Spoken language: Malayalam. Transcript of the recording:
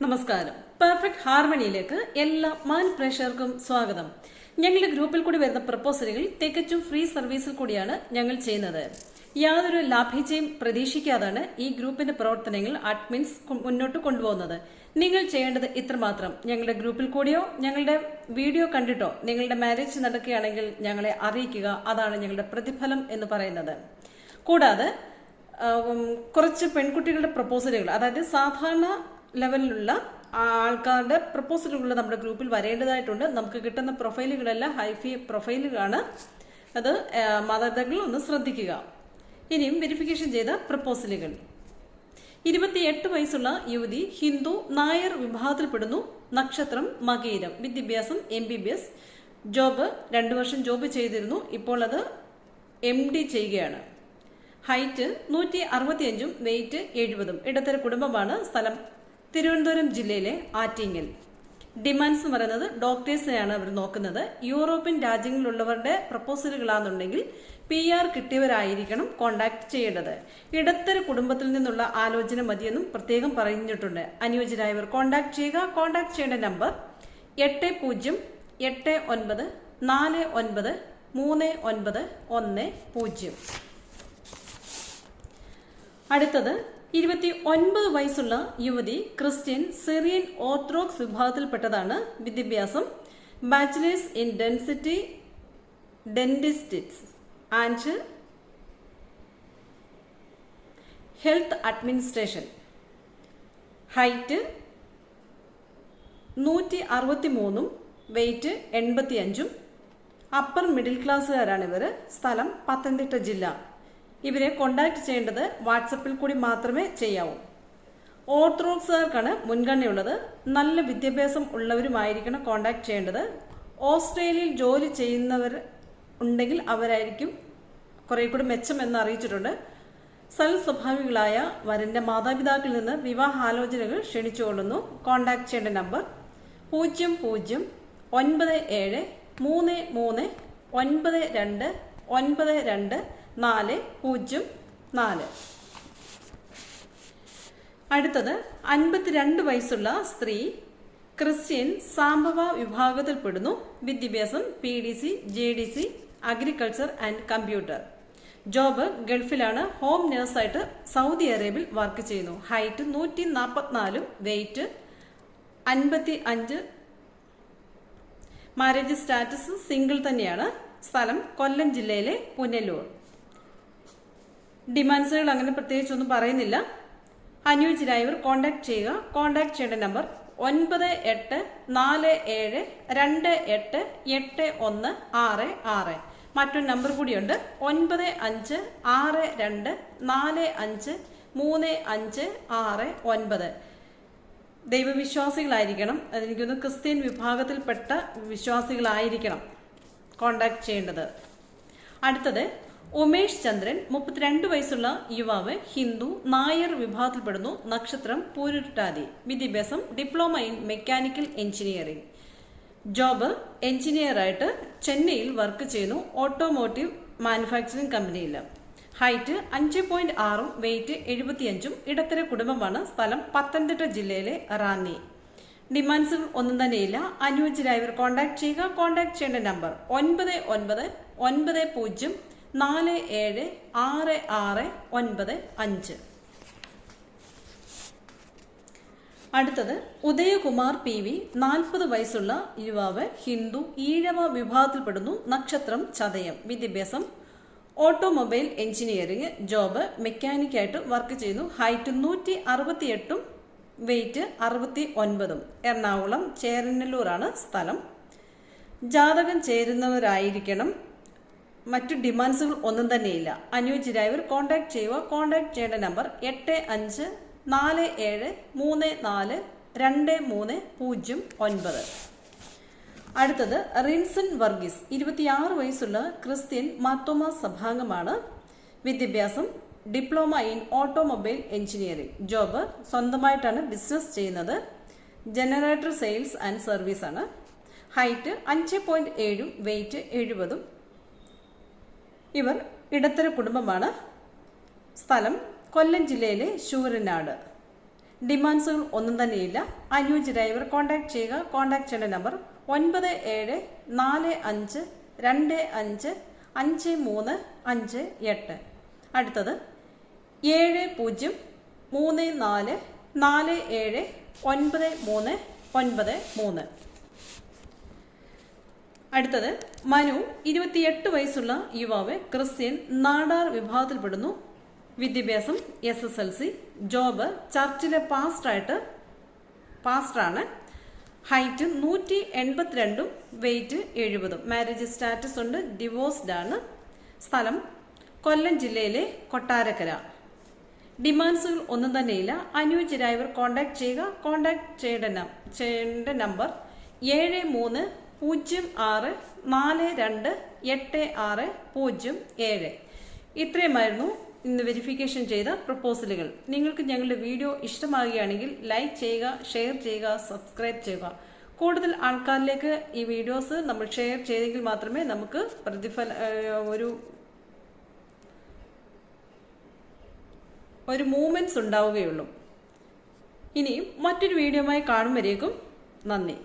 നമസ്കാരം. പെർഫെക്റ്റ് ഹാർമണിയിലേക്ക് എല്ലാ മാൻ പ്രേക്ഷകർക്കും സ്വാഗതം. ഞങ്ങളുടെ ഗ്രൂപ്പിൽ കൂടി വരുന്ന പ്രപ്പോസലുകൾ തികച്ചും ഫ്രീ സർവീസിൽ കൂടിയാണ് ഞങ്ങൾ ചെയ്യുന്നത്. യാതൊരു ലാഭേച്ഛയും പ്രതീക്ഷിക്കാതാണ് ഈ ഗ്രൂപ്പിന്റെ പ്രവർത്തനങ്ങൾ അഡ്മിൻസ് മുന്നോട്ട് കൊണ്ടുപോകുന്നത്. നിങ്ങൾ ചെയ്യേണ്ടത് ഇത്രമാത്രം: ഞങ്ങളുടെ ഗ്രൂപ്പിൽ കൂടിയോ ഞങ്ങളുടെ വീഡിയോ കണ്ടിട്ടോ നിങ്ങളുടെ മാരേജ് നടക്കുകയാണെങ്കിൽ ഞങ്ങളെ അറിയിക്കുക. അതാണ് ഞങ്ങളുടെ പ്രതിഫലം എന്ന് പറയുന്നത്. കൂടാതെ കുറച്ച് പെൺകുട്ടികളുടെ പ്രപ്പോസലുകൾ, അതായത് സാധാരണ ലെവലിലുള്ള ആൾക്കാരുടെ പ്രപ്പോസലുകൾ നമ്മുടെ ഗ്രൂപ്പിൽ വരേണ്ടതായിട്ടുണ്ട്. നമുക്ക് കിട്ടുന്ന പ്രൊഫൈലുകളെല്ലാം ഹൈഫൈ പ്രൊഫൈലുകളാണ്. അത് മാതാപിതാക്കൾ ഒന്ന് ശ്രദ്ധിക്കുക. ഇനിയും വെരിഫിക്കേഷൻ ചെയ്ത പ്രപ്പോസലുകൾ: 28 വയസ്സുള്ള യുവതി, ഹിന്ദു, നായർ വിഭാഗത്തിൽപ്പെടുന്നു, നക്ഷത്രം മകയിരം, വിദ്യാഭ്യാസം MBBS, ജോബ് 2 വർഷം ജോബ് ചെയ്തിരുന്നു, ഇപ്പോൾ അത് MD ചെയ്യുകയാണ്. ഹൈറ്റ് 165, വെയിറ്റ് 70, ഇടത്തര കുടുംബമാണ്, സ്ഥലം തിരുവനന്തപുരം ജില്ലയിലെ ആറ്റിങ്ങൽ. ഡിമാൻഡ്സ് എന്ന് പറയുന്നത് ഡോക്ടേഴ്സിനെയാണ് അവർ നോക്കുന്നത്. യൂറോപ്യൻ രാജ്യങ്ങളിലുള്ളവരുടെ പ്രപ്പോസലുകളാണെന്നുണ്ടെങ്കിൽ PR കിട്ടിയവരായിരിക്കണം കോണ്ടാക്ട് ചെയ്യേണ്ടത്. ഇടത്തര കുടുംബത്തിൽ നിന്നുള്ള ആലോചന മതിയെന്നും പ്രത്യേകം പറഞ്ഞിട്ടുണ്ട്. അനുയോജ്യരായവർ കോണ്ടാക്ട് ചെയ്യുക. കോണ്ടാക്ട് ചെയ്യേണ്ട നമ്പർ 8089493910. അടുത്തത് 29 വയസ്സുള്ള യുവതി, ക്രിസ്ത്യൻ, സിറിയൻ ഓർത്തഡോക്സ് വിഭാഗത്തിൽപ്പെട്ടതാണ്, വിദ്യാഭ്യാസം bachelors in dentistics and health administration. Height 163, weight 85, upper middle ക്ലാസ്സുകാരാണ് ഇവർ, സ്ഥലം പത്തനംതിട്ട ജില്ല. ഇവരെ കോണ്ടാക്ട് ചെയ്യേണ്ടത് വാട്സപ്പിൽ കൂടി മാത്രമേ ചെയ്യാവൂ. ഓർത്തഡോക്സുകാർക്കാണ് മുൻഗണനയുള്ളത്. നല്ല വിദ്യാഭ്യാസം ഉള്ളവരുമായിരിക്കണം കോണ്ടാക്ട് ചെയ്യേണ്ടത്. ഓസ്ട്രേലിയയിൽ ജോലി ചെയ്യുന്നവർ ഉണ്ടെങ്കിൽ അവരായിരിക്കും കുറെ കൂടി മെച്ചം എന്ന് അറിയിച്ചിട്ടുണ്ട്. സൽസ്വഭാവികളായ വരന്റെ മാതാപിതാക്കളിൽ നിന്ന് വിവാഹാലോചനകൾ ക്ഷണിച്ചുകൊള്ളുന്നു. കോണ്ടാക്ട് ചെയ്യേണ്ട നമ്പർ 009733929204. അടുത്തത് 52 വയസ്സുള്ള സ്ത്രീ, ക്രിസ്ത്യൻ, സാംബവ വിഭാഗത്തിൽപ്പെടുന്നു, വിദ്യാഭ്യാസം PDC, JDC, agriculture and computer, job ഗൾഫിലാണ്, ഹോം നഴ്സായിട്ട് സൗദി അറേബ്യയിൽ വർക്ക് ചെയ്യുന്നു. Height 144, weight 55, marriage status single തന്നെയാണ്, സ്ഥലം കൊല്ലം ജില്ലയിലെ പുനലൂർ. ഡിമാൻഡ്സുകൾ അങ്ങനെ പ്രത്യേകിച്ചൊന്നും പറയുന്നില്ല. അനുയോജ്യരായവർ കോണ്ടാക്ട് ചെയ്യുക. കോണ്ടാക്ട് ചെയ്യേണ്ട നമ്പർ 9847288166. മറ്റൊരു നമ്പർ കൂടിയുണ്ട്, 9562453569. ദൈവവിശ്വാസികളായിരിക്കണം. അതെനിക്കൊന്ന് ക്രിസ്ത്യൻ വിഭാഗത്തിൽപ്പെട്ട വിശ്വാസികളായിരിക്കണം കോണ്ടാക്ട് ചെയ്യേണ്ടത്. അടുത്തത് ഉമേഷ് ചന്ദ്രൻ, 32 വയസ്സുള്ള യുവാവ്, ഹിന്ദു, നായർ വിഭാഗത്തിൽപ്പെടുന്നു, നക്ഷത്രം പൂരുരുട്ടാതി, വിദ്യാഭ്യാസം diploma in mechanical engineering, job എഞ്ചിനീയറായിട്ട് ചെന്നൈയിൽ വർക്ക് ചെയ്യുന്നു, ഓട്ടോമോട്ടീവ് മാനുഫാക്ചറിംഗ് കമ്പനിയിൽ. ഹൈറ്റ് 5.6, വെയിറ്റ് 75, ഇടത്തര കുടുംബമാണ്, സ്ഥലം പത്തനംതിട്ട ജില്ലയിലെ റാന്നി. ഡിമാൻഡ്സുകൾ ഒന്നും തന്നെയില്ല. അനുയോജ്യരായവർ കോണ്ടാക്ട് ചെയ്യുക. കോണ്ടാക്ട് ചെയ്യേണ്ട നമ്പർ 9990476695. അടുത്തത് ഉദയകുമാർ PV, 40 വയസ്സുള്ള യുവാവ്, ഹിന്ദു, ഈഴവ വിഭാഗത്തിൽപ്പെടുന്നു, നക്ഷത്രം ചതയം, വിദ്യാഭ്യാസം ഓട്ടോമൊബൈൽ എഞ്ചിനീയറിംഗ്, ജോബ് മെക്കാനിക്കായിട്ട് വർക്ക് ചെയ്യുന്നു. ഹൈറ്റ് 168, വെയിറ്റ് 69, എറണാകുളം ചേരനല്ലൂരാണ് സ്ഥലം. ജാതകം ചേരുന്നവരായിരിക്കണം. മറ്റു ഡിമാൻഡ്സുകൾ ഒന്നും തന്നെയില്ല. അനുയോജ്യരായവർ കോണ്ടാക്ട് ചെയ്യുക. കോണ്ടാക്ട് ചെയ്യേണ്ട നമ്പർ 8547342309. അടുത്തത് റിൻസൺ വർഗീസ്, 26 വയസ്സുള്ള ക്രിസ്ത്യൻ, മാർത്തോമ സഭാംഗമാണ്, വിദ്യാഭ്യാസം diploma in automobile engineering, job സ്വന്തമായിട്ടാണ് ബിസിനസ് ചെയ്യുന്നത്, ജനറേറ്റർ സെയിൽസ് ആൻഡ് സർവീസ് ആണ്. Height 5.7, weight 70. ഇവർ ഇടത്തര കുടുംബമാണ്, സ്ഥലം കൊല്ലം ജില്ലയിലെ ശൂരനാട്. ഡിമാൻഡ്സുകൾ ഒന്നും തന്നെയില്ല. അനുയോജ്യ ഡ്രൈവർ കോൺടാക്ട് ചെയ്യുക. കോൺടാക്ട് ചെയ്യേണ്ട നമ്പർ 9745255358. അടുത്തത് 7034479393. അടുത്തത് മനു, 28 വയസ്സുള്ള യുവാവ്, ക്രിസ്ത്യൻ, നാടാർ വിഭാഗത്തിൽപ്പെടുന്നു. വിദ്യാഭ്യാസം SSLC. ജോബ് ചർച്ചിലെ പാസ്റ്ററാണ്. Height 182, weight 70. മാരേജ് സ്റ്റാറ്റസ് ഉണ്ട്, ഡിവോഴ്സ്ഡ് ആണ്. സ്ഥലം കൊല്ലം ജില്ലയിലെ കൊട്ടാരക്കര. ഡിമാൻഡ്സുകൾ ഒന്നും തന്നെയില്ല. അനുയോജ്യ ഡ്രൈവർ കോൺടാക്ട് ചെയ്യുക. കോൺടാക്ട് ചെയ്യേണ്ട നമ്പർ 7306428607. ഇത്രയുമായിരുന്നു ഇന്ന് വെരിഫിക്കേഷൻ ചെയ്ത പ്രപ്പോസലുകൾ. നിങ്ങൾക്ക് ഞങ്ങളുടെ വീഡിയോ ഇഷ്ടമാകുകയാണെങ്കിൽ ലൈക്ക് ചെയ്യുക, ഷെയർ ചെയ്യുക, സബ്സ്ക്രൈബ് ചെയ്യുക. കൂടുതൽ ആൾക്കാരിലേക്ക് ഈ വീഡിയോസ് നമ്മൾ ഷെയർ ചെയ്തെങ്കിൽ മാത്രമേ നമുക്ക് ഒരു മൂവ്മെന്റ്സ് ഉണ്ടാവുകയുള്ളൂ. ഇനിയും മറ്റൊരു വീഡിയോയുമായി കാണും വരേക്കും നന്ദി.